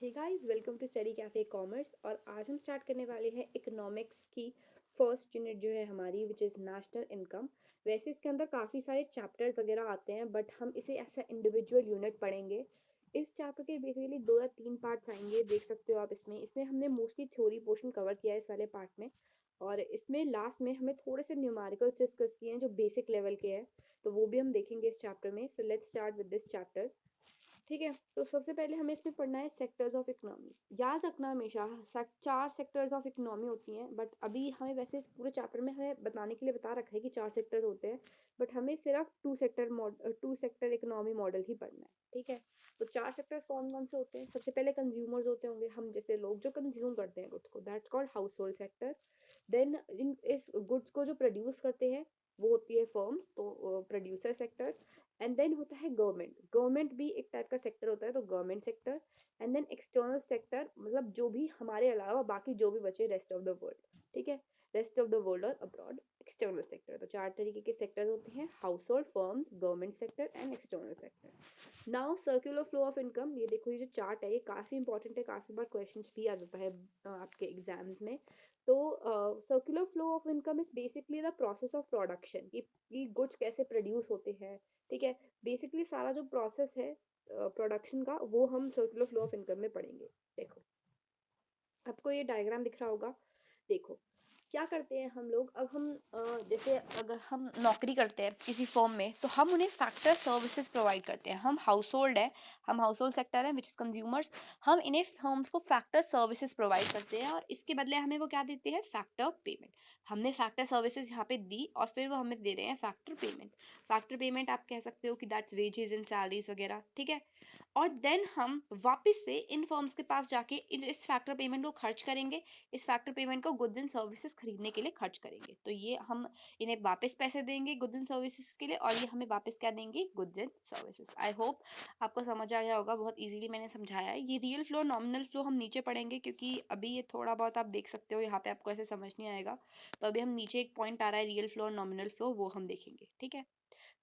Hey guys, welcome to Study Cafe Commerce. और आज हम स्टार्ट करने वाले हैं इकोनॉमिक्स की फर्स्ट यूनिट जो है हमारी, विच इज़ नेशनल इनकम। वैसे इसके अंदर काफ़ी सारे चैप्टर्स वगैरह आते हैं, बट हम इसे ऐसा इंडिविजुअल यूनिट पढ़ेंगे। इस चैप्टर के बेसिकली 2 या 3 पार्ट्स आएंगे, देख सकते हो आप। इसमें इसमें हमने मोस्टली थ्योरी पोर्शन कवर किया है इस वाले पार्ट में, और इसमें लास्ट में हमें थोड़े से न्यूमेरिकल्स डिस्कस किए हैं जो बेसिक लेवल के हैं, तो वो भी हम देखेंगे इस चैप्टर में। So let's start with this chapter. ठीक है, तो सबसे पहले हमें इसमें पढ़ना है सेक्टर्स ऑफ इकोनॉमी। याद रखना हमेशा 4 सेक्टर्स ऑफ इकोनॉमी होती हैं, बट अभी हमें वैसे इस पूरे चैप्टर में हमें बताने के लिए बता रखा है कि 4 सेक्टर्स होते हैं, बट हमें सिर्फ 2 सेक्टर इकोनॉमी मॉडल ही पढ़ना है। ठीक है, तो 4 सेक्टर्स कौन कौन से होते हैं? सबसे पहले कंज्यूमर्स होते होंगे, हम जैसे लोग जो कंज्यूम करते हैं गुड्स को, that's called household sector. Then in इस गुड्स को जो प्रोड्यूस करते हैं वो होती है फर्म्स, तो प्रोड्यूसर सेक्टर। एंड देन होता है गवर्नमेंट। गवर्नमेंट भी एक टाइप का सेक्टर होता है, तो government sector. And then external sector, मतलब जो भी हमारे अलावा बाकी जो भी बचे रेस्ट ऑफ द वर्ल्ड। ठीक है, रेस्ट ऑफ द वर्ल्ड और अब्रॉड एक्सटर्नल सेक्टर। तो 4 तरीके के सेक्टर होते हैं: house hold, firms, government sector and external sector. Now circular flow of income, ये देखो, ये जो चार्ट है ये काफ़ी इंपॉर्टेंट है, काफ़ी बार क्वेश्चंस भी आ जाता है आपके एग्जाम्स में। तो circular flow of income is basically the process of production, कि गुड्स कैसे प्रोड्यूस होते हैं। ठीक है, बेसिकली सारा जो प्रोसेस है प्रोडक्शन का, वो हम सर्कुलर फ्लो ऑफ इनकम में पढ़ेंगे। देखो, आपको ये डायग्राम दिख रहा होगा। देखो, क्या करते हैं हम लोग। अब हम जैसे अगर हम नौकरी करते हैं किसी फर्म में, तो हम उन्हें फैक्टर सर्विसेज प्रोवाइड करते हैं। हम हाउस होल्ड है, हम हाउस होल्ड सेक्टर है विच इज कंज्यूमर्स। हम इन्हें फर्म्स को फैक्टर सर्विसेज प्रोवाइड करते हैं, और इसके बदले हमें वो क्या देते हैं? Factor payment. हमने फैक्टर सर्विसेज यहाँ पे दी, और फिर वो हमें दे रहे हैं फैक्टर पेमेंट। फैक्टर पेमेंट आप कह सकते हो कि दैट्स वेजेस एंड सैलरीज वगैरह। ठीक है, और देन हम वापस से इन फर्म्स के पास जाके इस फैक्टर पेमेंट को खर्च करेंगे। इस फैक्टर पेमेंट को गुड्स एंड सर्विसेज खरीदने के लिए खर्च करेंगे। तो ये हम इन्हें वापस पैसे देंगे गुड्स एंड सर्विसेज के लिए, और ये हमें वापस क्या देंगे? Goods and services. I hope आपको समझ आ गया होगा, बहुत इजीली मैंने समझाया है। ये रियल फ्लो, नॉमिनल फ्लो हम नीचे पढ़ेंगे, क्योंकि अभी ये थोड़ा बहुत आप देख सकते हो यहाँ पे आपको ऐसे समझ नहीं आएगा। तो अभी हम नीचे एक पॉइंट आ रहा है रियल फ्लो और नॉमिनल फ्लो, वो हम देखेंगे। ठीक है,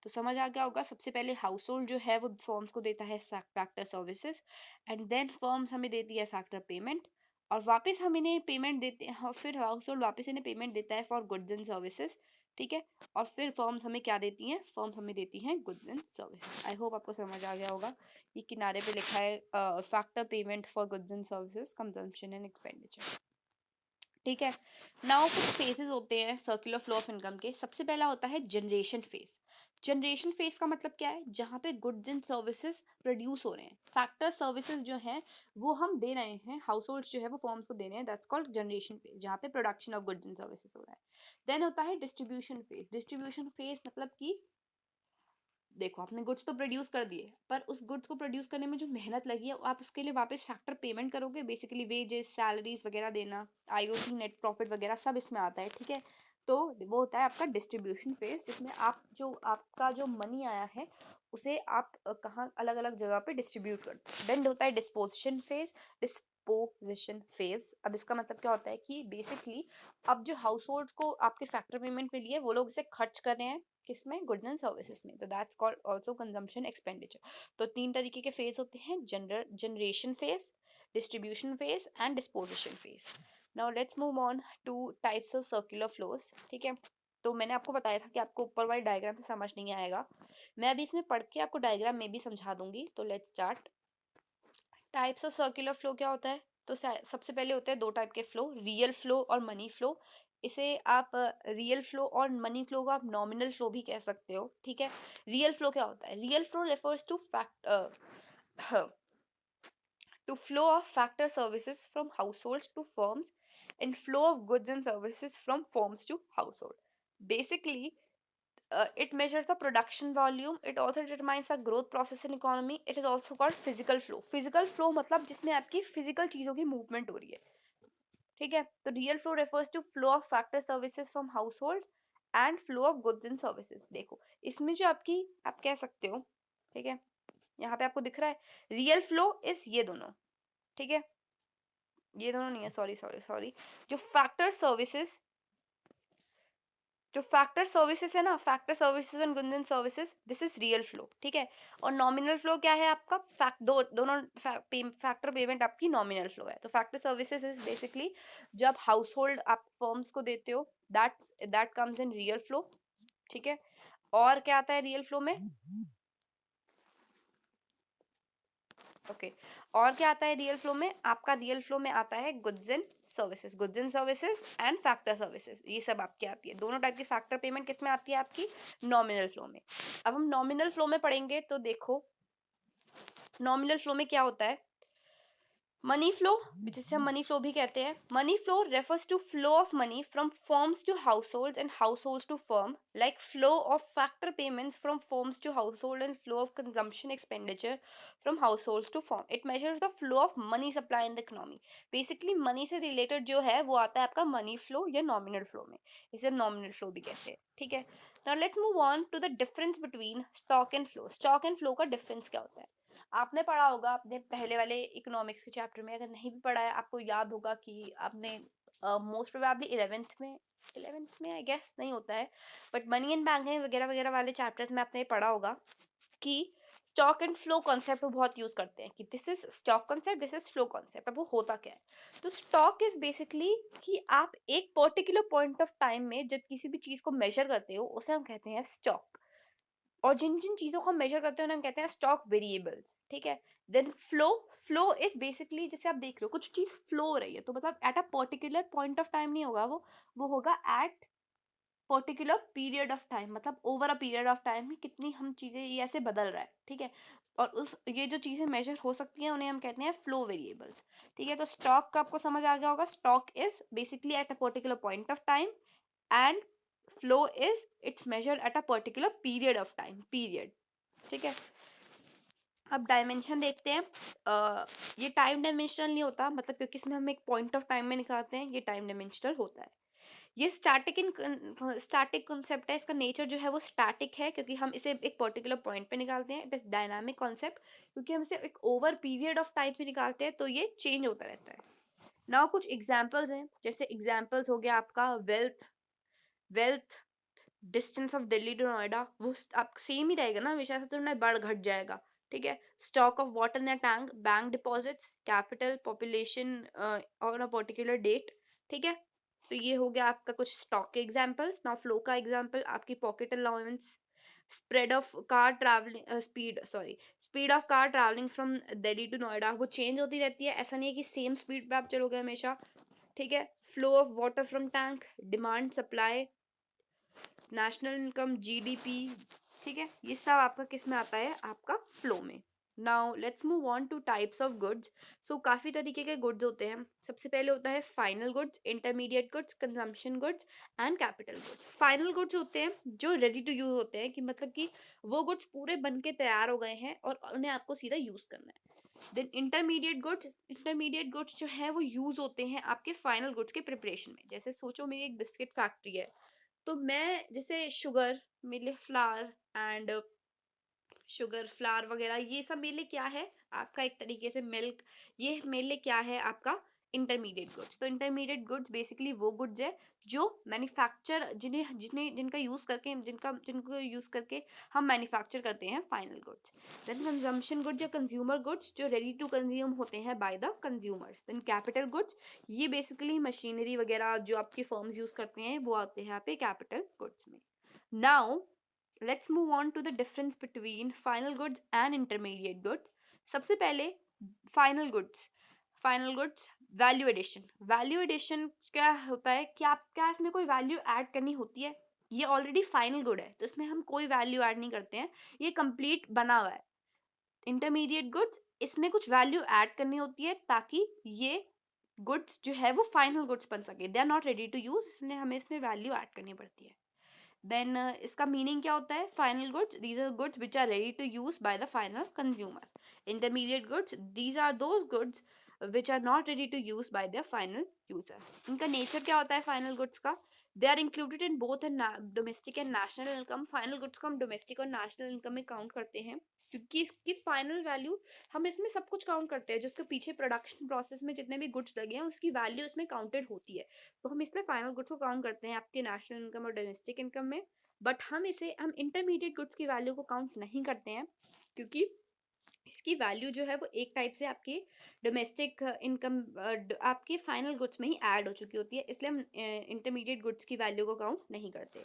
तो समझ आ गया होगा। सबसे पहले हाउस होल्ड जो है वो फर्म्स को देता है factor services, and then firms हमें देती है फैक्टर पेमेंट, और वापस हम इन्हें पेमेंट देते हैं, और फिर हाउस होल्ड वापस इन्हें पेमेंट देता है फॉर गुड्स एंड सर्विसेज। ठीक है, और फिर फर्म्स हमें क्या देती हैं? फर्म्स हमें देती हैं goods and services. I hope आपको समझ आ गया होगा। ये किनारे पे लिखा है factor payment for goods and services, consumption and expenditure. ठीक है, नाउ कुछ फेजेस होते हैं सर्कुलर फ्लो ऑफ इनकम के। सबसे पहला होता है जनरेशन फेज। जनरेशन फेज का मतलब क्या है? जहाँ पे गुड्स एंड सर्विसेज प्रोड्यूस हो रहे हैं, फैक्टर सर्विसेज जो हैं वो हम दे रहे हैं, हाउस होल्ड जो है वो फर्म्स को दे रहे हैं, दैट्स कॉल्ड जनरेशन फेज, जहाँ पे production of goods and services हो रहा है। देन होता है डिस्ट्रीब्यूशन फेज। डिस्ट्रीब्यूशन फेज मतलब कि देखो, आपने गुड्स तो प्रोड्यूस कर दिए, पर उस गुड्स को प्रोड्यूस करने में जो मेहनत लगी है, आप उसके लिए वापस फैक्टर पेमेंट करोगे। बेसिकली वेजेस, सैलरीज वगैरह देना, आईओसी, नेट प्रॉफिट वगैरह सब इसमें आता है। ठीक है, तो वो होता है आपका डिस्ट्रीब्यूशन फेज, जिसमें आप जो आपका जो मनी आया है उसे आप कहाँ अलग अलग जगह पे डिस्ट्रीब्यूट करते हो। देन होता है डिस्पोजिशन फेज। डिस्पोजिशन फेज, अब इसका मतलब क्या होता है कि बेसिकली अब जो हाउस होल्ड को आपके फैक्टर पेमेंट पे लिए, वो लोग इसे खर्च कर रहे हैं किसमें? गुड्स एंड सर्विसेज में। तो that's called also consumption expenditure. तो 3 तरीके के फेज होते हैं: generation phase, distribution phase and disposition phase. Now let's move on to types of circular flows. ठीक है, तो मैंने आपको बताया था कि आपको ऊपर वाली डायग्राम से समझ नहीं आएगा, मैं अभी इसमें पढ़ के आपको डायग्राम में भी समझा दूंगी। तो let's start. Types of circular flow क्या होता है? तो सबसे पहले होते हैं 2 टाइप के फ्लो, रियल फ्लो और मनी फ्लो। इसे आप रियल फ्लो और मनी फ्लो को आप नॉमिनल फ्लो भी कह सकते हो। ठीक है, रियल फ्लो क्या होता है? Real flow refers to to flow of factor services from households to firms and flow of goods and services from firms to household. Basically, it measures the production volume. It also determines the growth process in economy. It is also called physical flow. Physical flow मतलब जिसमें आपकी physical चीजों की movement हो रही है। ठीक है, तो real flow refers to flow of factor services from household and flow of goods and services. देखो, इसमें जो आपकी आप कह सकते हो, ठीक है, यहाँ पे आपको दिख रहा है रियल फ्लो इज ये दोनों। ठीक है, ये दोनों नहीं है, सॉरी सॉरी सॉरी, जो फैक्टर सर्विसेज जो फैक्टर सर्विसेज है ना, factor services and goods and services, this is real flow, ठीक है। और नॉमिनल फ्लो क्या है आपका, दोनों फैक्टर पेमेंट आपकी नॉमिनल फ्लो है। तो फैक्टर सर्विसेज इज बेसिकली जब हाउस होल्ड आप फर्म्स को देते हो, that comes in real flow, ठीक है। और क्या आता है रियल फ्लो में, ओके और क्या आता है रियल फ्लो में, आपका रियल फ्लो में आता है goods and services and factor services, ये सब आपकी आती है। दोनों टाइप की फैक्टर पेमेंट किस में आती है आपकी, नॉमिनल फ्लो में। अब हम नॉमिनल फ्लो में पढ़ेंगे तो देखो, नॉमिनल फ्लो में क्या होता है, मनी फ्लो, जिसे हम मनी फ्लो भी कहते हैं। Money flow refers to flow of money from firms to households and households to firm, like flow of factor payments from firms to household and flow of consumption expenditure from households to firm. It measures the flow of money supply in the economy. Basically money से related जो है वो आता है आपका money flow या nominal flow में, इसे हम नॉमिनल फ्लो भी कहते हैं, ठीक है। Now let's move on to the difference between stock and flow. Stock and flow का डिफरेंस क्या होता है, आपने पढ़ा होगा अपने पहले वाले इकोनॉमिक्स के चैप्टर में, अगर नहीं भी पढ़ा है आपको याद होगा कि आपने मोस्ट प्रोबेबली 11th में आई गेस नहीं होता है, बट मनी एंड बैंकिंग वगैरह वगैरह वाले चैप्टर्स में आपने पढ़ा होगा कि स्टॉक एंड फ्लो कॉन्सेप्ट वो बहुत यूज करते हैं कि this is stock concept, this is flow concept. अब वो होता क्या है, तो स्टॉक इज बेसिकली कि आप एक पर्टिकुलर पॉइंट ऑफ टाइम में जब किसी भी चीज को मेजर करते हो उसे हम कहते हैं स्टॉक। और जिन जिन चीजों को हम मेजर करते हैं उन्हें हम कहते हैं स्टॉक वेरिएबल्स, ठीक है। Then flow, flow is basically जैसे आप देख रहे हो कुछ चीज फ्लो हो रही है, तो मतलब at a particular point of time नहीं होगा वो होगा at particular period of time, मतलब over a period of time में कितनी हम चीजें ये ऐसे बदल रहा है, ठीक है। और उस ये जो चीजें मेजर हो सकती हैं उन्हें हम कहते हैं फ्लो वेरिएबल्स, ठीक है। तो स्टॉक का आपको समझ आ गया होगा, stock is basically eight a particular point of time and flow is it's measured at a particular period of time, period, ठीक है। अब डायमेंशन देखते हैं, ये टाइम डायमेंशनल नहीं होता, मतलब क्योंकि इसमें हम एक पॉइंट ऑफ टाइम में निकालते हैं, ये टाइम डायमेंशनल होता है। ये स्टैटिक कॉन्सेप्ट है, इसका नेचर जो है वो स्टैटिक है क्योंकि हम इसे एक पर्टिकुलर पॉइंट पे निकालते हैं। इट इज डायनामिक कॉन्सेप्ट क्योंकि हम इसे एक ओवर पीरियड ऑफ टाइम पे निकालते हैं, तो ये चेंज होता रहता है। नाउ कुछ एग्जांपल्स हैं, जैसे एग्जांपल्स हो गया आपका wealth distance of Delhi to Noida, वो आप सेम ही रहेगा ना हमेशा, ऐसा तो ना बढ़ घट जाएगा, ठीक है। Stock of water in a tank, bank deposits, capital, population on a particular date, ठीक है। तो ये हो गया आपका कुछ स्टॉक के एग्जांपल्स। नाउ फ्लो का एग्जांपल आपकी pocket allowance, spread of car travelling speed of car travelling from Delhi to Noida, वो चेंज होती रहती है, ऐसा नहीं है कि सेम स्पीड पे आप चलोगे हमेशा, ठीक है। Flow of water from tank, demand supply, national income, GDP, ठीक है। ये सब आपका किस में आता है, आपका फ्लो में। Now let's move on to types of goods. So काफी तरीके के गुड्स होते हैं। सबसे पहले होता है final goods, intermediate goods, consumption goods and capital goods. Final goods होते हैं जो रेडी टू यूज होते हैं, कि मतलब कि वो गुड्स पूरे बन के तैयार हो गए हैं और उन्हें आपको सीधा यूज करना है। देन इंटरमीडिएट गुड्स जो है वो यूज होते हैं आपके फाइनल गुड्स के प्रिपरेशन में। जैसे सोचो मेरी एक बिस्किट फैक्ट्री है, तो मैं जैसे शुगर, मेरे लिए फ्लावर एंड शुगर फ्लावर वगैरह ये सब मेरे लिए क्या है, आपका एक तरीके से मिल्क, ये मेरे लिए क्या है, आपका इंटरमीडिएट गुड्स। तो इंटरमीडिएट गुड्स बेसिकली वो गुड्स है जो मैन्युफैक्चर जिन्हें जिन्हें जिनका यूज करके जिनको यूज करके हम मैन्युफैक्चर करते हैं final goods. Then consumption goods या कंज्यूमर गुड्स जो रेडी टू कंज्यूम होते हैं by the consumers. Then capital goods, ये बेसिकली मशीनरी वगैरह जो आपकी फर्म्स यूज करते हैं वो आते हैं यहाँ पे कैपिटल गुड्स में। Now let's move on to the difference between final goods and intermediate goods. सबसे पहले final goods value addition. Value addition क्या होता है कि आप क्या इसमें कोई वैल्यू ऐड करनी होती है, ये ऑलरेडी फाइनल गुड है तो इसमें हम कोई वैल्यू ऐड नहीं करते हैं, ये कंप्लीट बना हुआ है। इंटरमीडिएट गुड्स, इसमें कुछ वैल्यू ऐड करनी होती है ताकि ये गुड्स जो है वो फाइनल गुड्स बन सके, they are not ready to use, इसलिए हमें इसमें वैल्यू ऐड करनी पड़ती है। देन इसका मीनिंग क्या होता है, final goods these are goods which are ready to use by the final consumer. Intermediate goods these are those goods which are not ready to use by the final user. इनका nature क्या होता है final goods का, they are included in both domestic and national income. Final goods को हम domestic और national income में count करते हैं। क्योंकि इसकी फाइनल वैल्यू हम इसमें सब कुछ काउंट करते हैं, जो उसके पीछे प्रोडक्शन प्रोसेस में जितने भी गुड्स लगे हैं उसकी वैल्यू इसमें काउंटेड होती है। तो हम इसमें फाइनल गुड्स को काउंट करते हैं आपके नेशनल इनकम और डोमेस्टिक इनकम में। बट हम इंटरमीडिएट गुड्स की वैल्यू को काउंट नहीं करते हैं, क्योंकि इसकी वैल्यू जो है वो एक टाइप से आपकी डोमेस्टिक इनकम आपके फाइनल गुड्स में ही ऐड हो चुकी होती है, इसलिए हम इंटरमीडिएट गुड्स की वैल्यू को काउंट नहीं करते।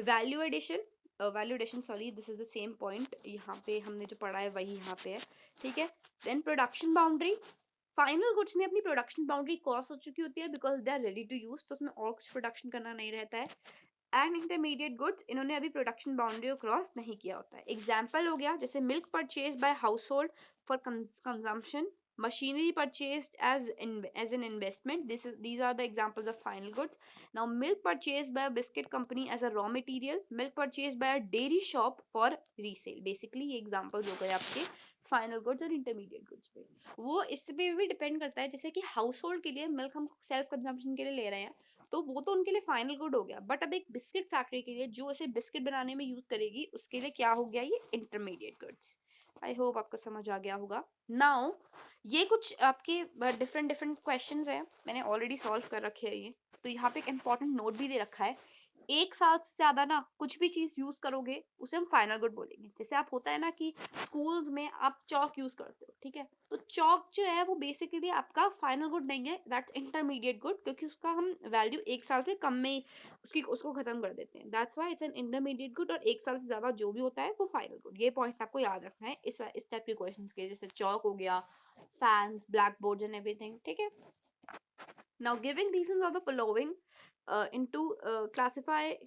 Value addition sorry, this is the same point, यहाँ पे हमने जो पढ़ा है वही यहाँ पे है, ठीक है। Then production boundary, final goods ने अपनी प्रोडक्शन बाउंड्री क्रॉस हो चुकी होती है because they are ready to use, तो उसमें और कुछ प्रोडक्शन करना नहीं रहता है। एंड इंटरमीडिएट गुड्स, इन्होंने अभी प्रोडक्शन बाउंड्री को क्रॉस नहीं किया होता है। एग्जाम्पल हो गया जैसे milk purchase by house hold for consumption, machinery purchased as an investment, these are the examples of final goods. Now milk purchased by a biscuit company as a raw material, milk purchased by a dairy shop for resale, basically ये examples हो गए आपके final goods और intermediate goods पे। वो इस पे भी डिपेंड करता है, जैसे कि हाउस होल्ड के लिए मिल्क हम सेल्फ कंजम्पशन के लिए ले रहे हैं, तो वो तो उनके लिए फाइनल गुड हो गया, बट अब एक बिस्किट फैक्ट्री के लिए जो ऐसे बिस्किट बनाने में यूज करेगी उसके लिए क्या हो गया, ये इंटरमीडिएट गुड्स। आई होप आपको समझ आ गया होगा। नाउ ये कुछ आपके डिफरेंट डिफरेंट क्वेश्चंस हैं, मैंने ऑलरेडी सॉल्व कर रखे हैं ये, तो यहाँ पे एक इंपॉर्टेंट नोट भी दे रखा है। एक साल से ज्यादा ना कुछ भी चीज यूज करोगे उसे हम फाइनल गुड बोलेंगे। जैसे आप होता है ना कि स्कूल्स में आप चौक यूज करते हो, ठीक है, तो चौक जो है वो बेसिकली आपका फाइनल गुड नहीं है, दैट्स इंटरमीडिएट गुड, क्योंकि उसका हम वैल्यू एक साल से कम में उसको खत्म कर देते हैं, that's why it's an intermediate good. और एक साल से ज्यादा जो भी होता है वो फाइनल गुड। ये पॉइंट आपको याद रखना है इस टाइप के क्वेश्चन के, जैसे चौक हो गया, fans, black board and everything, ठीक है। Now, giving reasons of the following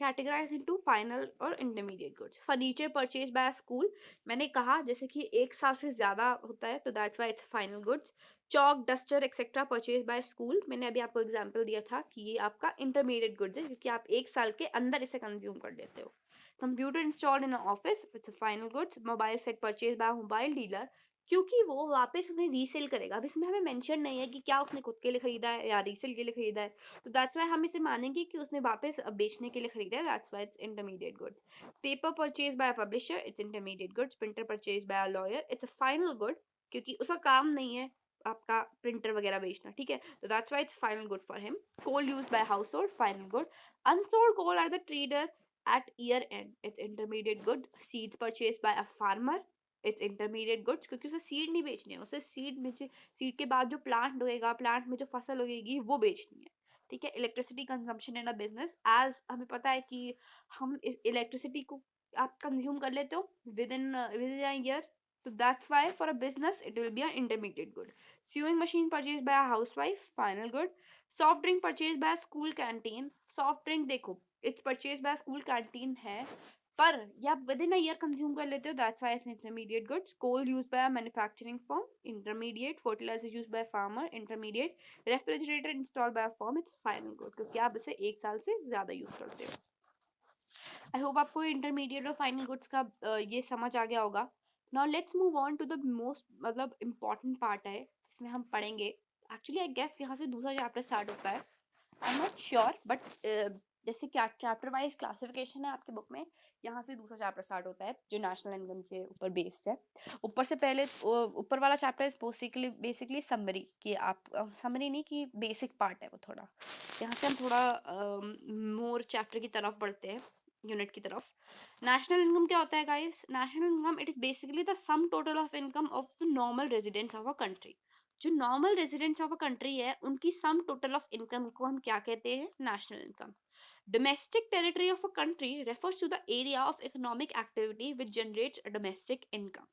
categorize into final or intermediate goods. Furniture purchased by a school, मैंने कहा जैसे कि एक साल से ज्यादा होता है तो that's why it's final goods. Chalk, duster, etc. purchased by school, मैंने अभी आपको एग्जांपल दिया था कि ये आपका intermediate goods है, क्योंकि आप एक साल के अंदर इसे कंज्यूम कर लेते हो। Computer installed in an office, it's a final goods. Mobile set purchased by a mobile dealer, क्योंकि वो वापस उन्हें रीसेल करेगा। अब इसमें हमें मेंशन नहीं है कि क्या उसने खुद के लिए खरीदा है या रीसेल के लिए खरीदा है, तो दैट्स व्हाई हम इसे मानेंगे कि उसने वापस बेचने के लिए खरीदा है, that's why it's intermediate goods. Paper purchase by a publisher, it's intermediate goods. Printer purchase by a lawyer, it's a final good, क्योंकि उसका काम नहीं है आपका प्रिंटर वगैरह बेचना, ठीक है, तो that's why it's final good for him. Coal used by household, final good. Unsold coal are the trader at year end, it's intermediate good. Seeds purchased by a farmer, it's intermediate goods, क्योंकि उसे seed नहीं बेचनी है, उसे seed के बाद जो plant होएगा, प्लांट में जो फसल होगी वो बेचनी है, ठीक है। Electricity consumption in a business, as हमें पता है कि हम इस इलेक्ट्रिसिटी को आप कंज्यूम कर लेते हो विद इन अ ईयर, तो that's why for a business it will be a intermediate good. Sewing machine purchase by a housewife, final good. Soft drink purchase by school canteen, soft drink देखो it's purchase by school canteen है, पर ये आप within a year consume कर लेते हो, that's why it's intermediate goods. Coal used by manufacturing firm, intermediate. Fertilizer used by farmer, intermediate. Refrigerator installed by firm, it's final good, क्योंकि आप इसे एक साल से ज्यादा यूज करते हो। आई होप आपको इंटरमीडिएट और फाइनल गुड्स का ये समझ आ गया होगा। Now let's move on to the most मतलब इम्पॉर्टेंट पार्ट है जिसमें हम पढ़ेंगे, एक्चुअली आई गेस यहाँ से दूसरा चैप्टर स्टार्ट होता है, I am not sure, but जैसे क्या चैप्टर वाइज क्लासिफिकेशन है आपके बुक में, यहाँ से दूसरा चैप्टर स्टार्ट होता है जो नेशनल इनकम से ऊपर बेस्ड है। ऊपर से पहले ऊपर वाला चैप्टर इज बेसिकली समरी, कि आप समरी नहीं कि बेसिक पार्ट है वो थोड़ा। यहाँ से हम थोड़ा मोर चैप्टर की तरफ बढ़ते हैं, यूनिट की तरफ। नेशनल इनकम क्या होता है guys? National income it is basically the sum total of income of the normal residents of a country. जो normal residents of a country है उनकी सम टोटल ऑफ इनकम को हम क्या कहते हैं? National income. Domestic territory of a country refers to the area of economic activity which generates a domestic income.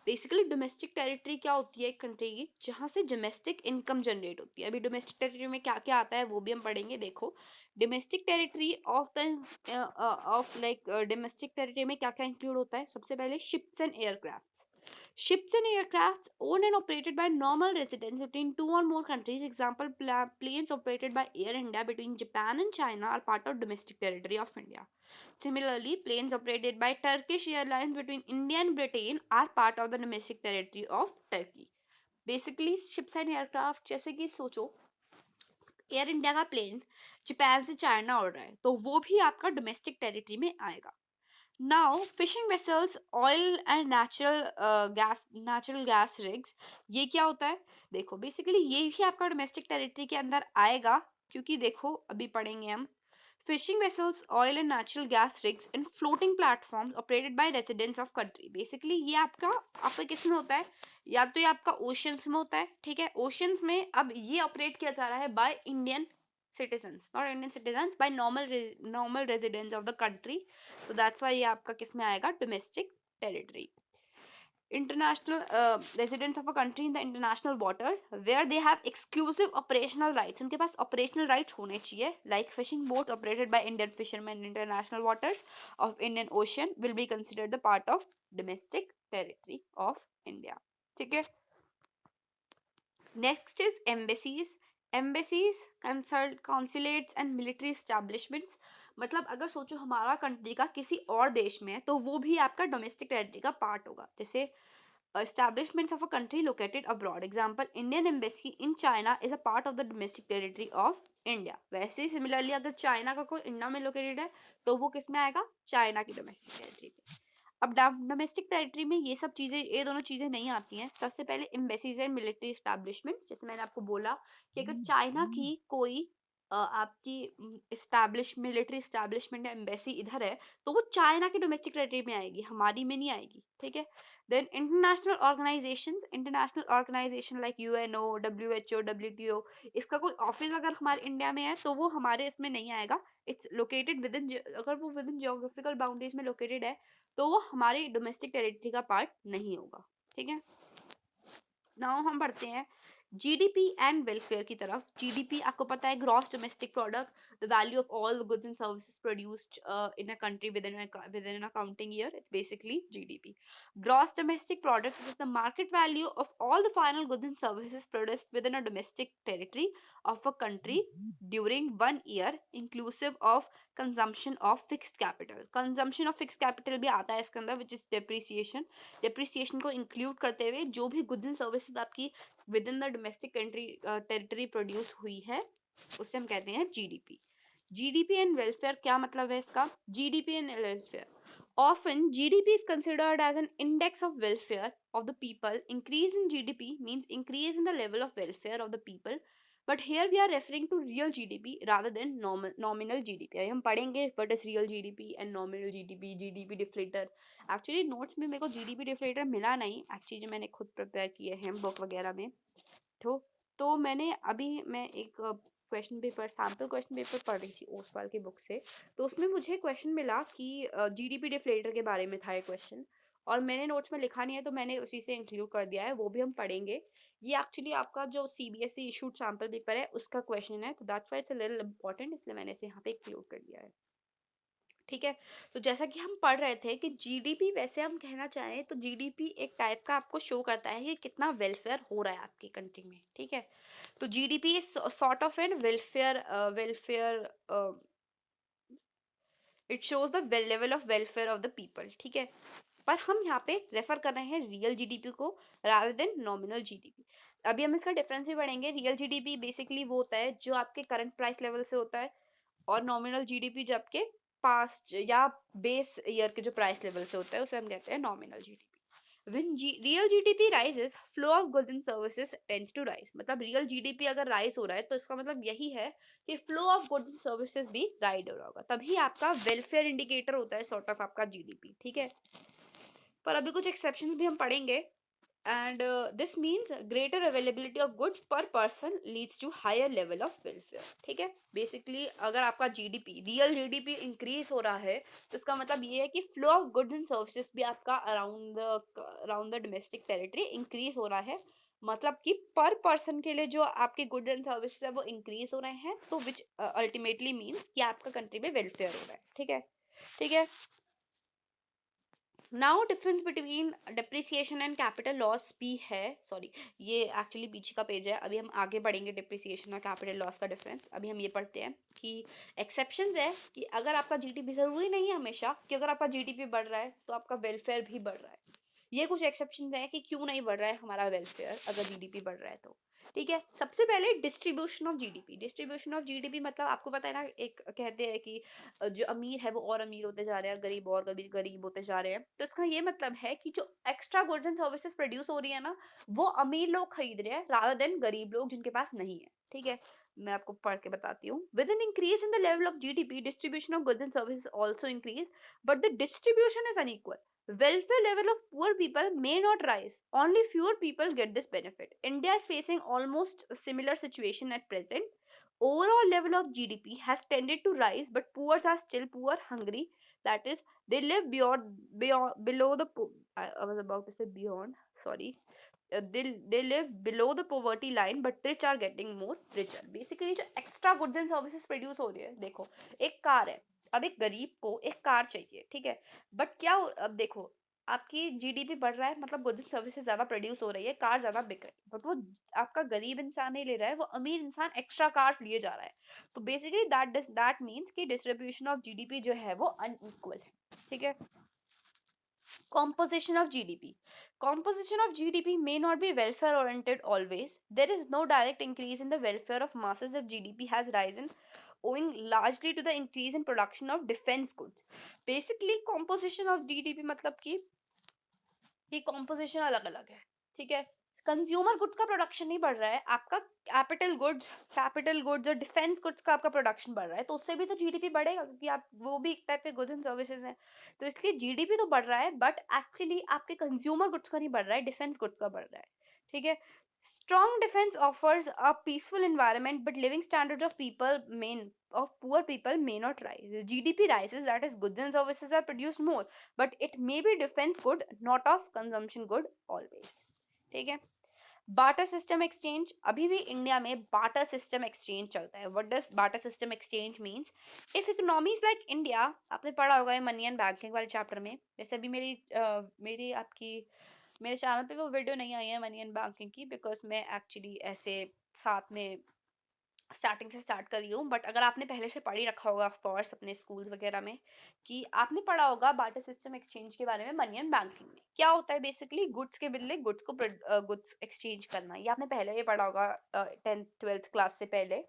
Basically domestic territory क्या होती है एक कंट्री की? जहाँ से डोमेस्टिक इनकम जनरेट होती है। अभी डोमेस्टिक टेरिटरी में क्या क्या आता है वो भी हम पढ़ेंगे। देखो डोमेस्टिक टेरिटरी डोमेस्टिक टेरिटरी में क्या क्या इंक्लूड होता है? सबसे पहले ships and aircrafts. Ships and aircrafts owned and operated by normal residents between two or more countries. Example, planes operated by Air India between Japan and China are part of domestic territory of India. Similarly, planes operated by Turkish Airlines between India and Britain are part of the domestic territory of Turkey. Basically, ships and aircraft जैसे कि सोचो air India का plane Japan से China उड़ रहा है तो वो भी आपका डोमेस्टिक टेरिटरी में आएगा। Now fishing vessels, oil and natural gas rigs, ये क्या होता है? देखो बेसिकली ये भी आपका डोमेस्टिक टेरिटरी के अंदर आएगा, क्योंकि देखो अभी पढ़ेंगे हम। Fishing vessels, oil and natural gas rigs and floating platforms operated by residents of country. Basically ये आपका आपका किस में होता है? या तो ये आपका ओशियंस में होता है, ठीक है, ओशियंस में। अब ये ऑपरेट किया जा रहा है by Indian citizens, not Indian citizens, by normal residents of the country. So that's why ये आपका किस में आएगा? Domestic territory. International residents of a country in the international waters where they have exclusive operational rights, उनके पास operational rights होने चाहिए, like fishing boats operated by Indian fishermen in international waters of Indian Ocean will be considered the part of domestic territory of India, ठीक है। Next is embassies. Embassies, consulates and military establishments. मतलब अगर सोचो हमारा country का किसी और देश में है तो वो भी आपका डोमेस्टिक टेरिटरी का पार्ट होगा। जैसे establishments of a country located abroad, example Indian embassy in China is a part of the domestic territory of India। वैसे ही सिमिलरली अगर चाइना का कोई इंडिया में लोकेटेड है तो वो किस में आएगा? चाइना की डोमेस्टिक टेरिटरी पे। अब डोमेस्टिक टेरिटरी में ये सब चीजें, ये दोनों चीजें नहीं आती हैं। सबसे पहले एम्बेसीज एंड मिलिट्री एस्टैब्लिशमेंट। जैसे मैंने आपको बोला कि अगर चाइना की कोई आपकी मिलिट्री एस्टैब्लिशमेंट या एम्बेसी इधर है तो वो चाइना की डोमेस्टिक टेरिटरी में आएगी, हमारी में नहीं आएगी, ठीक है। Then international organisation like UNO, WHO, WTO, इसका कोई ऑफिस अगर हमारे इंडिया में है तो वो हमारे इसमें नहीं आएगा। इट्स लोकेटेड विद इन, अगर वो विद इन जियोग्राफिकल बाउंड्रीज में लोकेटेड है तो वो हमारी डोमेस्टिक टेरिटरी का पार्ट नहीं होगा, ठीक है। नाउ हम बढ़ते हैं जीडीपी एंड वेलफेयर की तरफ। जीडीपी आपको पता है, gross domestic product, the value of all goods and services produced in a country with in accounting year, it's basically GDP. Gross domestic product is the market value of all the final goods and services produced with in a domestic territory of a country during one year, inclusive of consumption of fixed capital. Consumption of fixed capital भी आता है इसके अंदर, which is depreciation. Depreciation को include करते हुए जो भी गुड्स एंड सर्विसेज आपकी with in the domestic country territory produce हुई है उसे हम कहते हैं जीडीपी। जीडीपी एंड वेलफेयर, क्या मतलब है इसका? GDP and welfare, often GDP is considered as an index of welfare of the people. Increase in GDP means increase in the level of welfare of the people, but here we are referring to real GDP rather than nominal GDP। अभी हम पढ़ेंगे what is real GDP and nominal GDP, GDP deflator। Actually notes में मेरे को GDP deflator मिला नहीं, actually जो मैंने खुद प्रिपेयर किए हैं बुक वगैरह में। तो मैंने अभी मैं एक question paper, sample question paper पढ़ रही थी ओसवाल की बुक से, तो उसमें मुझे क्वेश्चन मिला कि जीडीपी डिफ्लेटर के बारे में था ये क्वेश्चन, और मैंने नोट्स में लिखा नहीं है तो मैंने उसी से इंक्लूड कर दिया है, वो भी हम पढ़ेंगे। ये एक्चुअली आपका जो सीबीएसई इशूड सैम्पल पेपर है उसका क्वेश्चन है, तो that's why it's a little important, इसलिए मैंने इसे यहाँ पे इंक्लूड कर दिया है, ठीक है। तो जैसा कि हम पढ़ रहे थे कि जीडीपी, वैसे हम कहना चाहें तो जीडीपी एक टाइप का आपको शो करता है कि कितना वेलफेयर हो रहा है आपकी कंट्री में, ठीक है। तो GDP is sort of an welfare, it shows the level of welfare of the people, ठीक है। पर हम यहाँ पे रेफर कर रहे हैं रियल जीडीपी को रादर देन नॉमिनल जीडीपी। अभी हम इसका डिफरेंस भी पढ़ेंगे। रियल जीडीपी बेसिकली वो होता है जो आपके करंट प्राइस लेवल से होता है, और नॉमिनल जीडीपी जो आपके पास्ट या बेस ईयर के जो प्राइस लेवल से होता है उसे हम कहते हैं nominal GDP. When real GDP rises, flow of goods and services tends to rise। मतलब रियल जीडीपी अगर राइज हो रहा है तो इसका मतलब यही है कि flow of goods and services भी राइज हो रहा होगा, तभी आपका वेलफेयर इंडिकेटर होता है सॉर्ट ऑफ आपका जीडीपी, ठीक है। पर अभी कुछ एक्सेप्शंस भी हम पढ़ेंगे। And this means greater availability of goods per person leads to higher level of welfare, ठीक है। बेसिकली अगर आपका जीडीपी, रियल जीडीपी इंक्रीज हो रहा है तो इसका मतलब ये है कि flow of goods and services भी आपका around the domestic territory increase हो रहा है। मतलब कि पर पर्सन के लिए जो आपके गुड्स एंड सर्विसेज है वो इंक्रीज हो रहे हैं, तो विच अल्टीमेटली मीन्स कि आपका कंट्री में वेलफेयर हो रहा है, ठीक है, ठीक है। Now difference between depreciation and capital loss भी है, सॉरी ये एक्चुअली पीछे का पेज है, अभी हम आगे पढ़ेंगे डिप्रिसिएशन और कैपिटल लॉस का डिफरेंस। अभी हम ये पढ़ते हैं कि एक्सेप्शंस है कि अगर आपका जीडीपी, जरूरी नहीं है हमेशा कि अगर आपका जीडीपी बढ़ रहा है तो आपका वेलफेयर भी बढ़ रहा है। ये कुछ एक्सेप्शंस है कि क्यों नहीं बढ़ रहा है हमारा वेलफेयर अगर जीडीपी बढ़ रहा है तो। ठीक है, सबसे पहले distribution of GDP. Distribution of GDP मतलब आपको पता है ना, एक कहते हैं कि जो अमीर है वो और अमीर होते जा रहे हैं, गरीब और गरीब गरीब होते जा रहे हैं। तो इसका ये मतलब है कि जो extra goods and services produce हो रही है ना, वो अमीर लोग खरीद रहे हैं रादर देन गरीब लोग जिनके पास नहीं है। ठीक है, मैं आपको पढ़ के बताती हूँ। With an increase in the level of GDP, distribution of goods and services also increase, but the distribution is unequal. Welfare level of poor people may not rise. Only fewer people get this benefit. India is facing almost a similar situation at present. Overall level of GDP has tended to rise, but poor are still poor, hungry. That is, they live beyond below the. I was about to say beyond. Sorry. They live below the poverty line, but rich are getting more richer. Basically, जो extra goods and services produce हो रही है, देखो, एक car है, अब एक गरीब को एक कार चाहिए, ठीक है, बट अब देखो, आपकी जीडीपी बढ़ रहा है, मतलब गुड्स सर्विसेज ज्यादा प्रोड्यूस हो रही है, कार ज्यादा बिक रही है, बट वो आपका गरीब इंसान नहीं ले रहा है, वो अमीर इंसान एक्स्ट्रा कार लिए जा रहा है। तो बेसिकली दैट मीन्स कि डिस्ट्रीब्यूशन ऑफ जीडीपी जो है वो अनइक्वल है। ठीक है, composition of GDP. Composition of GDP may not be welfare oriented always. There is no direct increase in the welfare of masses if GDP has risen, owing largely to the increase in production of defense goods. Basically, composition of GDP मतलब कि composition अलग अलग है। ठीक है, consumer goods का production नहीं बढ़ रहा है, आपका कैपिटल गुड्स और डिफेंस गुड्स का आपका प्रोडक्शन बढ़ रहा है, तो उससे भी तो जीडीपी बढ़ेगा, क्योंकि आप वो भी एक टाइप के गुड्स एंड सर्विसेज हैं। तो इसलिए जीडीपी तो बढ़ रहा है, बट एक्चुअली आपके कंज्यूमर गुड्स का नहीं बढ़ रहा है, डिफेंस गुड्स का बढ़ रहा है। ठीक है, strong defense offers a peaceful environment, but living standards of poor people may not rise. GDP rises, that is, goods and services are produced more, but it may be defense good, not of consumption good always. ठीक है, barter system exchange, अभी भी India में barter system exchange चलता है। What does barter system exchange means? If economies like India, आपने पढ़ा होगा मनी एंड बैंकिंग वाले चैप्टर में, वैसे अभी मेरे चैनल पे वो वीडियो नहीं आई है मनी एंड बैंकिंग की, बिकॉज मैं एक्चुअली ऐसे साथ में स्टार्टिंग से स्टार्ट कर रही हूँ, बट अगर आपने पहले से पढ़ ही रखा होगा ऑफ कोर्स अपने स्कूल्स वगैरह में, कि आपने पढ़ा होगा बाटर सिस्टम एक्सचेंज के बारे में। मनी एंड बैंकिंग में क्या होता है? बेसिकली गुड्स के बदले गुड्स एक्सचेंज करना, ये आपने पहले ही पढ़ा होगा 10th-12th क्लास से पहले।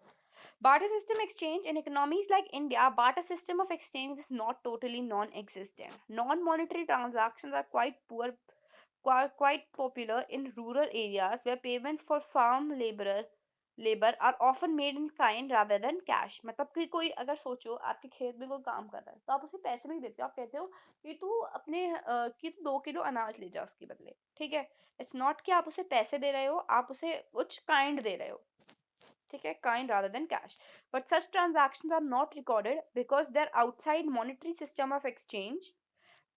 Barter system exchange in economies like India, barter system of exchange is not totally non-existent. Non-monetary transactions are quite popular in rural areas where payments for farm labor are often made in kind rather than cash. मतलब कि कोई अगर सोचो आपके खेत में कोई काम कर रहा है, तो आप उसे पैसे नहीं देते हो, आप कहते हो कि तू 2 किलो अनाज ले जा उसके बदले। ठीक है, इट्स नॉट कि आप उसे पैसे दे रहे हो, आप उसे कुछ काइंड दे रहे हो। ठीक है, kind rather than cash, but such transactions are not recorded because they're outside monetary system of exchange.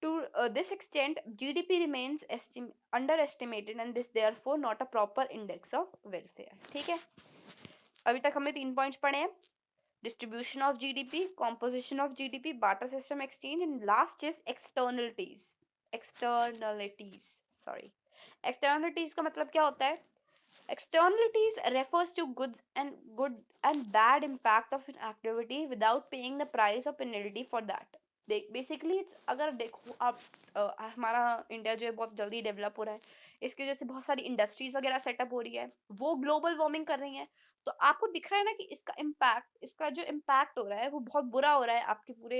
To this extent, GDP remains underestimated and this therefore not a proper index of welfare. ठीक है, अभी तक हमने 3 points पढ़े हैं: distribution of GDP, composition of GDP, barter system exchange, and last is externalities. externalities sorry externalities का मतलब क्या होता है? Externalities refers to good and bad impact of an activity without paying the price or penalty for that. Basically अगर देखो आप, हमारा India जो है बहुत जल्दी डेवलप हो रहा है, इसकी वजह से बहुत सारी इंडस्ट्रीज वगैरह सेटअप हो रही है, वो ग्लोबल वार्मिंग कर रही है। तो आपको दिख रहा है ना कि इसका जो इम्पैक्ट हो रहा है वो बहुत बुरा हो रहा है आपके पूरे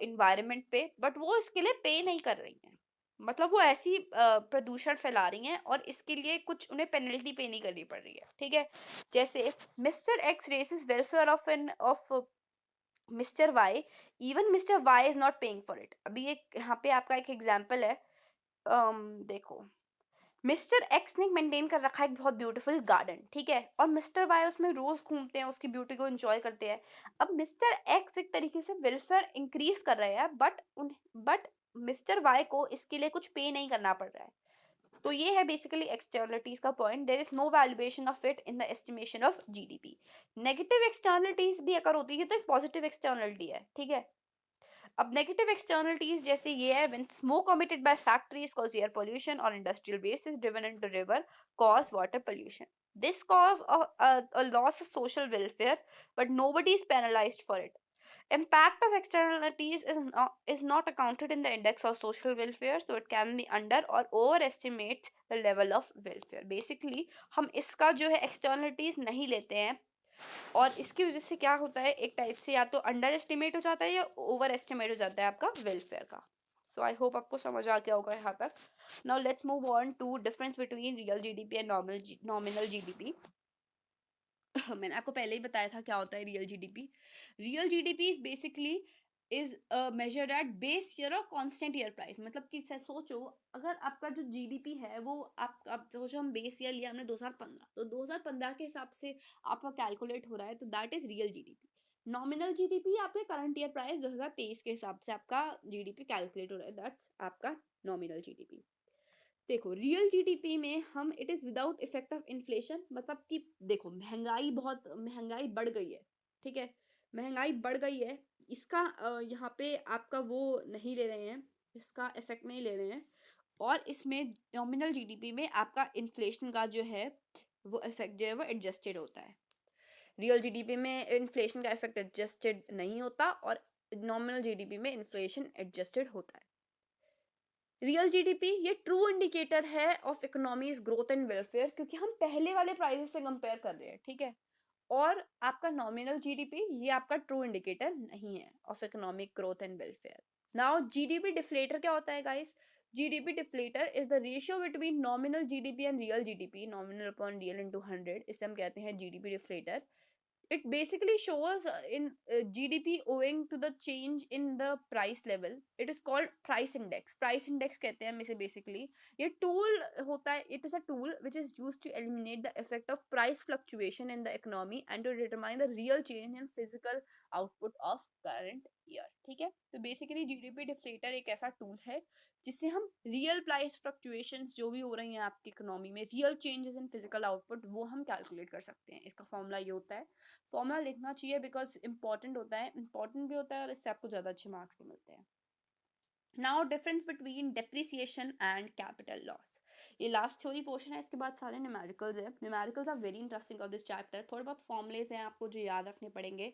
इन्वायरमेंट पे, बट वो इसके लिए पे नहीं कर रही है। मतलब वो ऐसी प्रदूषण फैला रही हैं और इसके लिए कुछ उन्हें पेनल्टी पे नहीं करनी पड़ रही है। ठीक है, जैसे Mister X raises welfare of Mister Y, even Mister Y is not paying for it. अभी एक यहाँ पे आपका एक एग्जांपल है, देखो, मिस्टर एक्स ने मेंटेन कर रखा है एक बहुत ब्यूटीफुल गार्डन, ठीक है, और मिस्टर वाई उसमें रोज घूमते हैं, उसकी ब्यूटी को एंजॉय करते हैं। अब मिस्टर एक्स एक तरीके से वेलफेयर इंक्रीज कर रहे हैं, बट मिस्टर वाई को इसके लिए कुछ पे नहीं करना पड़ रहा है। तो ये है बेसिकली एक्सटर्नलिटीज का point. There is no valuation of it in the estimation of GDP. Negative externalities भी अगर होती है तो एक पॉजिटिव एक्सटर्नलिटी है। ठीक है, अब नेगेटिव एक्सटर्नलिटीज जैसे ये है, when smoke emitted by factories cause air pollution or industrial waste is driven into river cause water pollution. This cause a loss of social welfare, but nobody is penalized for it. Impact of externalities is not accounted in the index of social welfare, so it can be under or overestimate the level of welfare. Basically हम इसका जो है externalities नहीं लेते हैं, और इसकी वजह से क्या होता है, एक टाइप से या तो अंडर एस्टिमेट हो जाता है या ओवर एस्टिमेट हो जाता है आपका वेलफेयर का. सो आई होप आपको समझ आ गया होगा यहाँ तक. Now let's move on to difference between real GDP and nominal GDP. मैंने आपको पहले ही बताया था क्या होता है real GDP. Real GDP is basically is measured at base year और कांस्टेंट ईयर प्राइस. मतलब कि सोचो, अगर आपका जो जीडीपी है वो आप सोचो, हम बेस ईयर लिया हमने 2015, तो 2015 के हिसाब से आपका कैलकुलेट हो रहा है, तो that is real GDP. Nominal GDP आपके करंट ईयर प्राइस 2023 के हिसाब से आपका जीडीपी कैलकुलेट हो रहा है, दैट्स आपका नॉमिनल जीडीपी. देखो रियल जीडीपी में हम it is without effect of inflation, मतलब कि देखो महंगाई बढ़ गई है, ठीक है, महंगाई बढ़ गई है, इसका यहाँ पे आपका वो नहीं ले रहे हैं, इसका इफेक्ट नहीं ले रहे हैं, और इसमें नॉमिनल जीडीपी में आपका इन्फ्लेशन का जो है वो इफेक्ट जो है वो एडजस्टेड होता है. रियल जीडीपी में इन्फ्लेशन का इफेक्ट एडजस्टेड नहीं होता, और नॉमिनल जीडीपी में इन्फ्लेशन एडजस्टेड होता है. रियल जीडीपी ये ट्रू इंडिकेटर है of economies growth and welfare, क्योंकि हम पहले वाले प्राइसेस से कंपेयर कर रहे हैं, ठीक है. और आपका नॉमिनल जीडीपी ये आपका ट्रू इंडिकेटर नहीं है of economic growth and welfare. Now GDP deflator क्या होता है guys? GDP deflator is the ratio between nominal GDP and real GDP, nominal upon real into 100, इसे हम कहते हैं GDP deflator. It basically shows in GDP owing to the change in the price level. It is called price index. Price index कहते हैं हम इसे basically. ये tool होता है. It is a tool which is used to eliminate the effect of price fluctuation in the economy and to determine the real change in physical output of current year. ठीक है, तो basically GDP deflator एक ऐसा tool है जिससे हम real price fluctuations जो भी हो रही हैं आपकी इकोनॉमी में, real changes in physical output, वो हम कैलकुलेट कर सकते हैं. इसका फॉर्मूला ये होता है. फॉर्मूला लिखना चाहिए बिकॉज इंपॉर्टेंट होता है, इंपॉर्टेंट भी होता है, और इससे आपको ज़्यादा अच्छे मार्क्स भी मिलते हैं. Now difference between depreciation and capital loss. ये लास्ट थ्योरी पोर्शन है, इसके बाद सारे न्यूमेरिकल्स हैं. Numericals are very interesting of this chapter. थोड़े बहुत फॉर्मुलेज हैं आपको जो याद रखने पड़ेंगे,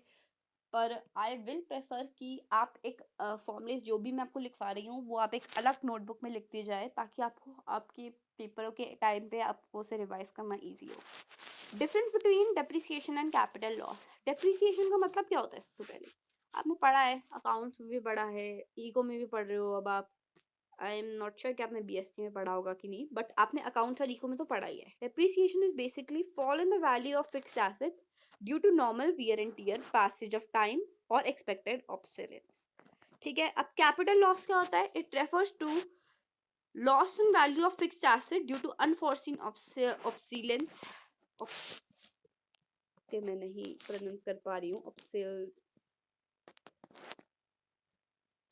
पर आई विल प्रेफर कि आप एक फॉर्मुलेज जो भी मैं आपको लिखवा रही हूँ वो आप एक अलग नोटबुक में लिखती जाए, ताकि आपको आपके पेपरों के टाइम पे आपको उसे रिवाइज करना ईजी हो. Difference between depreciation and capital loss. Depreciation का मतलब क्या होता है? सबसे पहले आपने पढ़ा है, अकाउंट्स में भी पढ़ा है, ईको में भी पढ़ रहे हो अब आप. आई एम नॉट श्योर कि आपने बीएसटी में पढ़ा होगा कि नहीं, बट आपने अकाउंट्स और इको में तो पढ़ा ही है. Depreciation is basically fall in the value of fixed assets due to normal wear and tear, passage of time और एक्सपेक्टेड ऑब्सोलेंस. ठीक है, अब कैपिटल लॉस क्या होता है? It refers to loss in value of fixed asset due to unforeseen obsolescence. के मैं नहीं प्रोनाउंस कर पा रही हूँ, ऑब्सेल,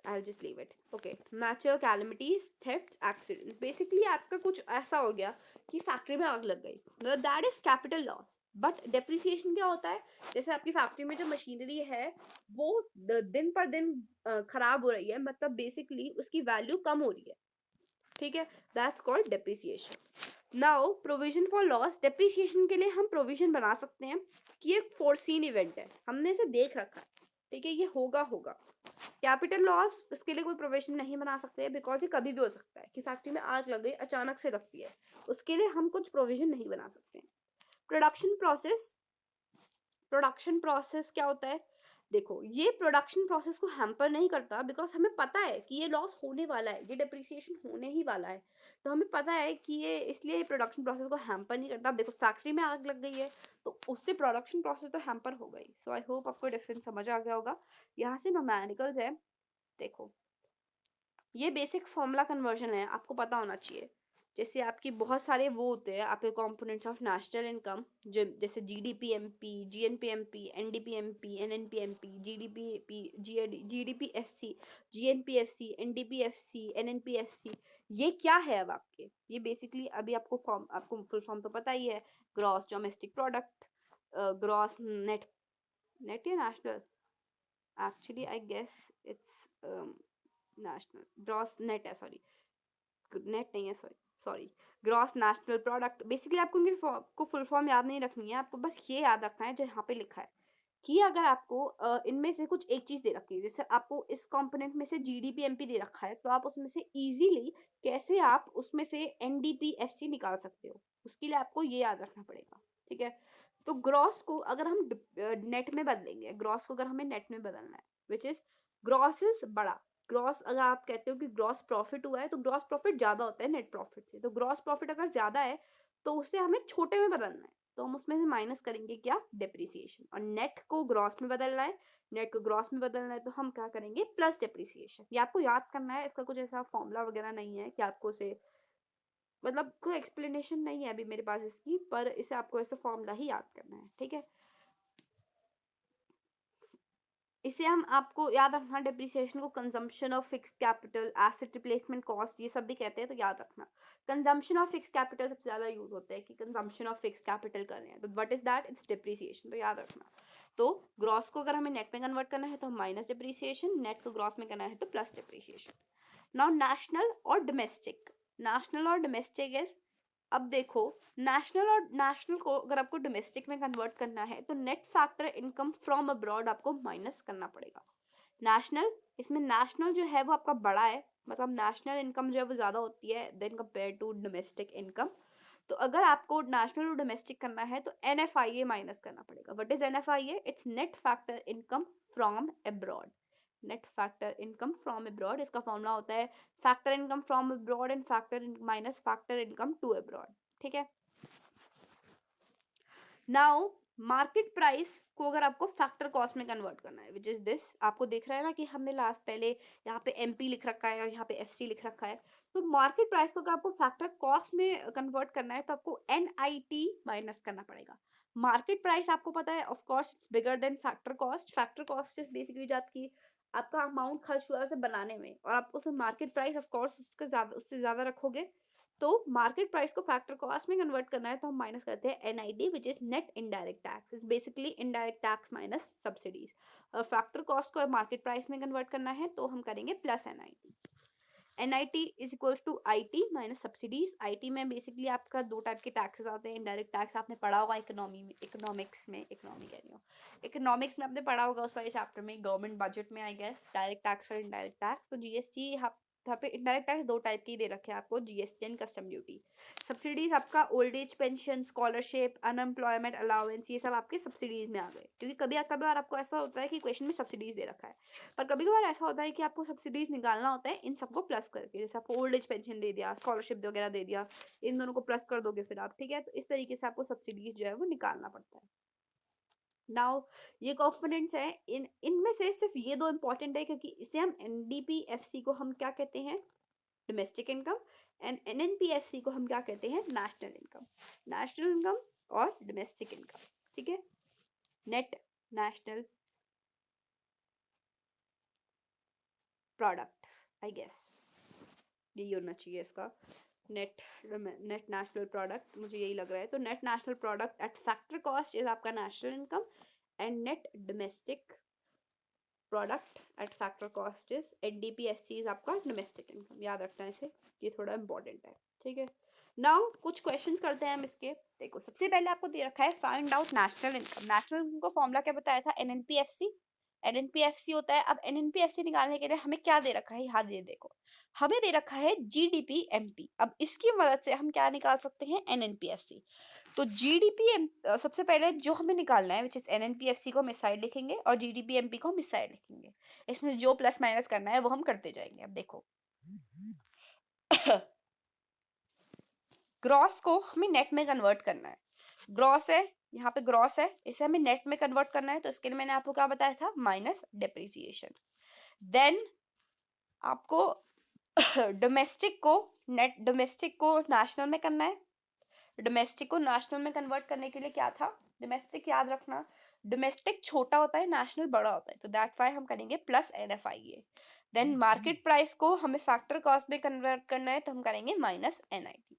I'll just leave it. Okay. Natural calamities, thefts, accidents. Basically आपका कुछ ऐसा हो गया कि फैक्ट्री में आग लग गई. That is capital loss. But depreciation क्या होता है? जैसे आपकी फैक्ट्री में जो मशीनरी है वो दिन पर दिन खराब हो रही है, मतलब बेसिकली उसकी वैल्यू कम हो रही है. ठीक है, that's called depreciation. Now provision for loss. Depreciation के लिए हम प्रोविजन बना सकते हैं कि एक फोरसीन इवेंट है, हमने इसे देख रखा है, ठीक है, ये होगा. कैपिटल लॉस, इसके लिए कोई प्रोविजन नहीं बना सकते बिकॉज ये कभी भी हो सकता है कि फैक्ट्री में आग लग गई, अचानक से लगती है, उसके लिए हम कुछ प्रोविजन नहीं बना सकते. प्रोडक्शन प्रोसेस क्या होता है? देखो, ये प्रोडक्शन प्रोसेस को हैम्पर नहीं करता बिकॉज हमें पता है कि ये लॉस होने वाला है, ये डेप्रिसिएशन होने ही वाला है, तो हमें पता है कि ये, इसलिए प्रोडक्शन प्रोसेस को हैम्पर नहीं करता. अब देखो फैक्ट्री में आग लग गई है तो उससे प्रोडक्शन प्रोसेस तो हैम्पर हो गई. सो आई होप आपको डिफरेंस समझ आ गया होगा. यहाँ से न्यूमेरिकल्स है, देखो ये बेसिक फॉर्मूला कन्वर्जन है, आपको पता होना चाहिए. जैसे आपकी बहुत सारे वो होते हैं आपके कंपोनेंट्स ऑफ नेशनल इनकम, जो जैसे जीडीपीएमपी, जीएनपीएमपी, एनडीपीएमपी, एनएनपीएमपी, जीडीपीपी, जीडीपीएफसी, जीएनपीएफसी, एनडीपीएफसी, एनएनपीएफसी. ये क्या है? अब आपके ये बेसिकली अभी आपको फुल फॉर्म तो पता ही है. Gross domestic product, gross net या national, actually I guess it's national. Gross net है, सॉरी, नेट नहीं है, sorry, gross national product. Basically आपको उनकी को फुल फॉर्म याद नहीं रखनी है, आपको बस ये याद रखना है जो यहाँ पे लिखा है. कि अगर आपको इनमें से कुछ एक चीज़ दे रखी है, जैसे आपको इस कंपोनेंट में से जीडीपी एमपी दे रखा है, तो आप उसमें से इजीली कैसे आप उसमें से एनडीपी एफसी निकाल सकते हो, उसके लिए आपको ये याद रखना पड़ेगा, ठीक है। तो ग्रॉस को अगर हम नेट में बदलेंगे, ग्रॉस को अगर हमें नेट में बदलना है, विच इज ग्रॉस इज बड़ा। ग्रॉस अगर आप कहते हो कि ग्रॉस प्रॉफिट हुआ है, तो ग्रॉस प्रॉफिट ज्यादा होता है नेट प्रॉफिट से, तो ग्रॉस प्रॉफिट अगर ज्यादा है तो उससे हमें छोटे में बदलना है, तो हम उसमें से माइनस करेंगे क्या, डेप्रिसिएशन। और नेट को ग्रॉस में बदलना है, नेट को ग्रॉस में बदलना है, तो हम क्या करेंगे, प्लस डेप्रिसिएशन। ये आपको याद करना है, इसका कुछ ऐसा फॉर्मूला वगैरह नहीं है कि आपको से मतलब कोई एक्सप्लेनेशन नहीं है अभी मेरे पास इसकी, पर इसे आपको ऐसा फॉर्मूला ही याद करना है, ठीक है। इसे हम आपको याद रखना, डेप्रिसिएशन को consumption of fixed capital, asset replacement cost, ये सब भी कहते हैं, तो याद रखना। कंजम्पशन ऑफ फिक्स्ड कैपिटल सबसे ज्यादा यूज होता है कि कंजम्पशन ऑफ फिक्स्ड कैपिटल कर रहे हैं, तो what is that, it's depreciation, तो याद रखना। तो ग्रॉस को अगर हमें नेट में कन्वर्ट करना है तो हम माइनस डेप्रिसिएशन, नेट को ग्रॉस में करना है तो प्लस डेप्रिसिएशन। नाउ नेशनल और डोमेस्टिक, नेशनल और डोमेस्टिक इज, अब देखो नेशनल को अगर आपको डोमेस्टिक में कन्वर्ट करना है तो net factor income from abroad आपको माइनस करना पड़ेगा। नेशनल, इसमें नेशनल जो है वो आपका बड़ा है, मतलब नेशनल इनकम जो है वो ज्यादा होती है then compare to domestic income. तो अगर आपको नेशनल और डोमेस्टिक करना है तो एनएफआईए माइनस करना पड़ेगा। What is NFIA, it's net factor income from abroad. Net factor income from abroad, इसका फॉर्मूला होता है factor income from abroad and factor minus factor income to abroad, ठीक है। नाउ मार्केट प्राइस को अगर आपको फैक्टर कॉस्ट में convert करना है, विच इज दिस, आपको दिख रहा है ना कि हमने लास्ट पहले यहाँ पे एमपी लिख रखा है और यहाँ पे एफसी लिख रखा है। तो मार्केट प्राइस को अगर आपको फैक्टर कॉस्ट में कन्वर्ट करना है तो आपको एनआईटी माइनस करना पड़ेगा। मार्केट प्राइस आपको पता है of course it's bigger than factor cost. Factor cost is basically जो आपकी आपका अमाउंट खर्च हुआ है उसे बनाने में, और आपको उसे मार्केट प्राइस ऑफ कोर्स उससे ज्यादा रखोगे, तो मार्केट प्राइस को फैक्टर कॉस्ट में कन्वर्ट करना है तो हम माइनस करते हैं NIT, which is net indirect tax, is basically indirect tax minus subsidies. और फैक्टर कॉस्ट को मार्केट प्राइस में कन्वर्ट करना है तो हम करेंगे plus NIT. NIT is equals to IT minus subsidies. IT में बेसिकली आपका दो टाइप के टैक्सेस आते हैं। इनडायरेक्ट टैक्स आपने पढ़ा होगा इकोनॉमी में, इकोनॉमी कह रही हूँ, इकोनॉमिक्स में आपने पढ़ा होगा उस वाले चैप्टर में, गवर्नमेंट बजट में, आई गेस, डायरेक्ट टैक्स और इनडायरेक्ट टैक्स। तो जीएसटी यहाँ पे इनडायरेक्ट टैक्स दो टाइप के ही दे रखे हैं आपको, GST and custom duty. Subsidies आपका old age pension, scholarship, unemployment allowance, ये सब आपके सब्सिडीज में आ गए, क्योंकि कभी कभार आपको ऐसा होता है कि क्वेश्चन में सब्सिडीज दे रखा है, पर कभी कभार ऐसा होता है कि आपको सब्सिडीज निकालना होता है इन सबको प्लस करके, जैसे आपको ओल्ड एज पेंशन दे दिया, स्कॉलरशिप वगैरह दे दिया, इन दोनों को प्लस कर दोगे फिर आप, ठीक है। तो इस तरीके से आपको सब्सिडीज जो है वो निकालना पड़ता है। नाउ ये कंपोनेंट्स है, इनमें से सिर्फ ये दो इंपॉर्टेंट है, क्योंकि इसे हम एनडीपीएफसी को हम क्या कहते हैं, डोमेस्टिक इनकम, एंड एनएनपीएफसी को हम क्या कहते हैं, नेशनल इनकम। नेशनल इनकम और डोमेस्टिक इनकम, ठीक है। Net national product, I guess यही होना चाहिए इसका, नेट नेट नेशनल प्रोडक्ट, मुझे यही लग रहा है। तो net national product at factor cost is आपका national income, and net domestic product at factor cost is NDPSC is आपका डोमेस्टिक इनकम। याद रखना है इसे, ये थोड़ा इंपॉर्टेंट है, ठीक है। नाउ कुछ क्वेश्चंस करते हैं हम इसके। देखो सबसे पहले आपको दे रखा है find out national income. National income का फॉर्मूला क्या बताया था, एनएनपीएफसी। एनएनपीएफसी होता है। अब एनएनपीएफसी निकालने के लिए हमें क्या दे रखा है, यहाँ दे देखो, हमें दे रखा है जीडीपी एमपी। अब इसकी मदद से हम क्या निकाल सकते हैं, एनएनपीएफसी। तो जीडीपी सबसे पहले जो हमें निकालना है, विच इज एनएनपीएफसी को हम इस साइड लिखेंगे और जीडीपी एमपी को हम इस साइड लिखेंगे। इसमें जो प्लस माइनस करना है वो हम करते जाएंगे। अब देखो ग्रॉस को हमें नेट में कन्वर्ट करना है। ग्रॉस है, यहाँ पे ग्रॉस है, इसे हमें नेट में कन्वर्ट करना है, तो इसके लिए मैंने आपको क्या बताया था, माइनस डेप्रिसिएशन। देन आपको डोमेस्टिक को नेशनल में करना है। डोमेस्टिक को नेशनल में कन्वर्ट करने के लिए क्या था, डोमेस्टिक याद रखना, डोमेस्टिक छोटा होता है, नेशनल बड़ा होता है, तो दैट्स व्हाई हम करेंगे plus NFIA. Then market price को हमें फैक्टर कॉस्ट में कन्वर्ट करना है, तो हम करेंगे माइनस एनआईटी।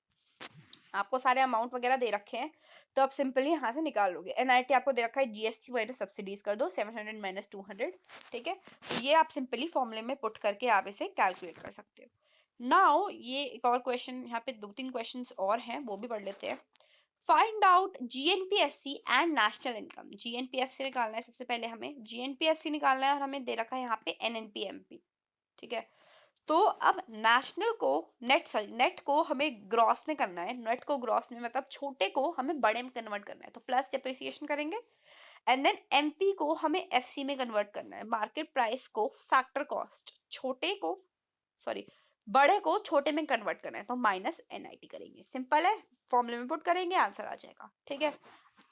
आपको सारे अमाउंट वगैरह दे रखे हैं, तो आप सिंपली यहाँ से निकाल लोगे। एनआईटी आपको दे रखा है जीएसटी माइनस सब्सिडीज कर दो, 700 माइनस 200, ठीक है। तो ये आप सिंपली फॉर्मूले में पुट करके आप इसे कैलकुलेट कर सकते हो। नाउ ये एक और क्वेश्चन, यहाँ पे दो तीन क्वेश्चंस और हैं, वो भी पढ़ लेते हैं। Find out GNPFC and national income. GNPFC निकालना है सबसे पहले, हमें जीएनपीएफसी निकालना है और हमें दे रखा है यहाँ पे एनएनपीएमपी। ठीक है, तो अब नेशनल को नेट को हमें ग्रॉस में करना है। नेट को ग्रॉस में मतलब छोटे को हमें बड़े में कन्वर्ट करना है, तो प्लस डिप्रिसिएशन करेंगे। एंड देन एमपी को हमें एफसी में कन्वर्ट करना है। मार्केट प्राइस को फैक्टर कॉस्ट, छोटे को सॉरी बड़े को छोटे में कन्वर्ट करना है, तो माइनस एनआईटी करेंगे। सिंपल है, फॉर्मूले में पुट करेंगे, आंसर आ जाएगा। ठीक है,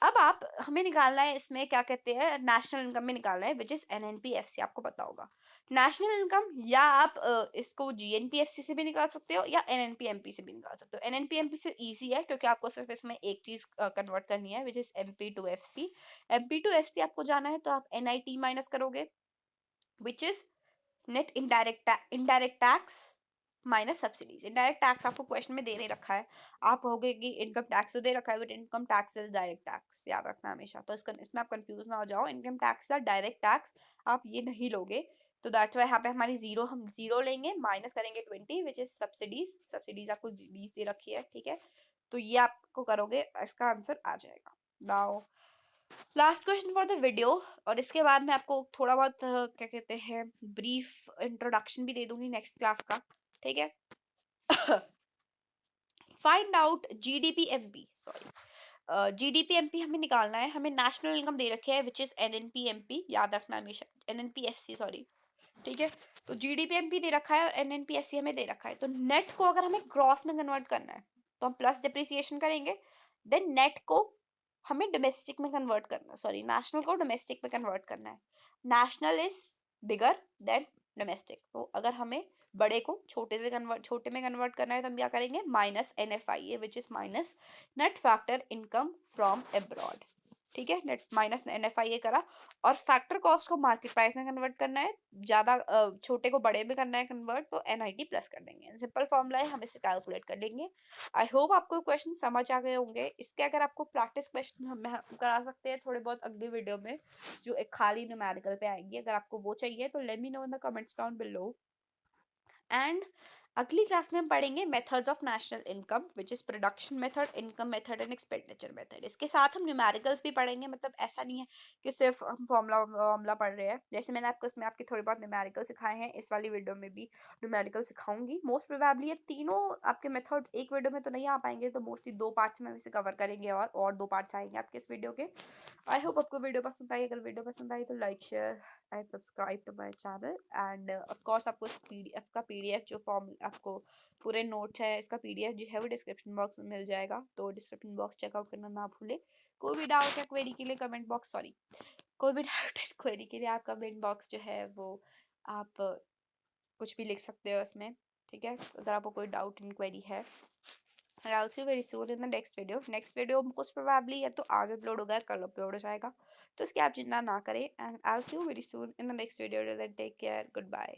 अब आप हमें निकालना है इसमें क्या कहते हैं, नेशनल इनकम में निकालना है, विच इज एनएनपीएफसी। आपको पता होगा नेशनल इनकम, या आप इसको जीएनपीएफसी से भी निकाल सकते हो या एनएनपीएमपी से भी निकाल सकते हो। एनएनपीएमपी से इजी है क्योंकि आपको सिर्फ इसमें एक चीज कन्वर्ट करनी है, which is MP to FC. MP to FC आपको जाना है तो आप एनआईटी माइनस करोगे, which is net indirect tax minus subsidies. Indirect tax आपको क्वेश्चन में दे नहीं रखा है, आप कहोगे कि इनकम टैक्स तो दे रखा है, but income tax is direct tax, याद रखना हमेशा। तो इसमें आप कंफ्यूज ना हो जाओ, इनकम टैक्स या डायरेक्ट टैक्स आप ये नहीं लोगे। तो दैट्स वाई यहाँ पे हमारी जीरो, हम जीरो लेंगे, माइनस करेंगे 20 विच इज सब्सिडीज। सब्सिडीज आपको 20 दे रखी है। ठीक है, तो ये आपको करोगे, इसका आंसर आ जाएगा। Now last question for the video, और इसके बाद मैं आपको थोड़ा बहुत क्या कहते हैं ब्रीफ इंट्रोडक्शन भी दे दूंगी नेक्स्ट क्लास का। ठीक है, फाइंड आउट जीडीपीएमपी, सॉरी जीडीपीएमपी हमें निकालना है। हमें नेशनल इनकम दे रखी है विच इज एनएनपीएमपी, याद रखना हमेशा, एनएनपीएफसी सॉरी। ठीक है, तो जीडीपीएमपी दे रखा है और एनएनपीएससी हमें दे रखा है। तो नेट को अगर हमें क्रॉस में कन्वर्ट करना है तो हम प्लस डिप्रिसिएशन करेंगे। देन नेट को हमें डोमेस्टिक में कन्वर्ट करना है, सॉरी नेशनल को डोमेस्टिक में कन्वर्ट करना है। National is bigger than domestic, तो अगर हमें बड़े को छोटे में कन्वर्ट करना है तो हम क्या करेंगे, minus NFIA which is minus net factor income from abroad. ठीक है, नेट माइनस एनएफआईए करा, और फैक्टर कॉस्ट को मार्केट प्राइस में कन्वर्ट करना है, ज्यादा छोटे को बड़े में करना है कन्वर्ट, तो एनआईटी प्लस कर देंगे। सिंपल फॉर्मूला है, हम इसे कैलकुलेट कर लेंगे। आई होप आपको क्वेश्चन समझ आ गए होंगे। इसके अगर आपको प्रैक्टिस क्वेश्चन हम करा सकते हैं थोड़े बहुत अगली वीडियो में, जो एक खाली न्यूमेरिकल पे आएंगे। अगर आपको वो चाहिए तो let me know in the comments down below. And अगली क्लास में हम पढ़ेंगे methods of national income which is production method, income method and expenditure method. इसके साथ हम न्यूमेरिकल्स भी पढ़ेंगे, मतलब ऐसा नहीं है कि सिर्फ हम फॉर्मूला पढ़ रहे हैं। जैसे मैंने आपको इसमें आपके थोड़े बहुत न्यूमेरिकल सिखाए हैं, इस वाली वीडियो में भी न्यूमेरिकल सिखाऊंगी। मोस्ट प्रोबेबली ये तीनों आपके मेथड एक वीडियो में तो नहीं आ पाएंगे, तो मोस्टली 2 पार्ट्स में इसे कवर करेंगे, और 2 पार्ट्स आएंगे आपके इस वीडियो के। आई होप आपको वीडियो पसंद आई। अगर वीडियो पसंद आई तो like share and subscribe to my channel. And of course आपको पीडीएफ का पीडीएफ जो फॉर्म आपको पूरे नोट्स है, इसका पीडीएफ जो है वो डिस्क्रिप्शन बॉक्स में मिल जाएगा, तो डिस्क्रिप्शन बॉक्स चेकआउट करना ना भूले। कोई भी डाउट या क्वेरी के लिए कमेंट बॉक्स, सॉरी कोई भी डाउट या क्वेरी के लिए आप कमेंट बॉक्स जो है वो आप कुछ भी लिख सकते हो उसमें। ठीक है, अगर आपको कोई डाउट इन क्वेरी है। And I'll see you very soon in the next video. Next video most probably या तो आज अपलोड होगा, कल अपलोड हो जाएगा, तो इसकी आप चिंता ना करें। And I'll see you very soon in the next video. Till then, take care. Goodbye.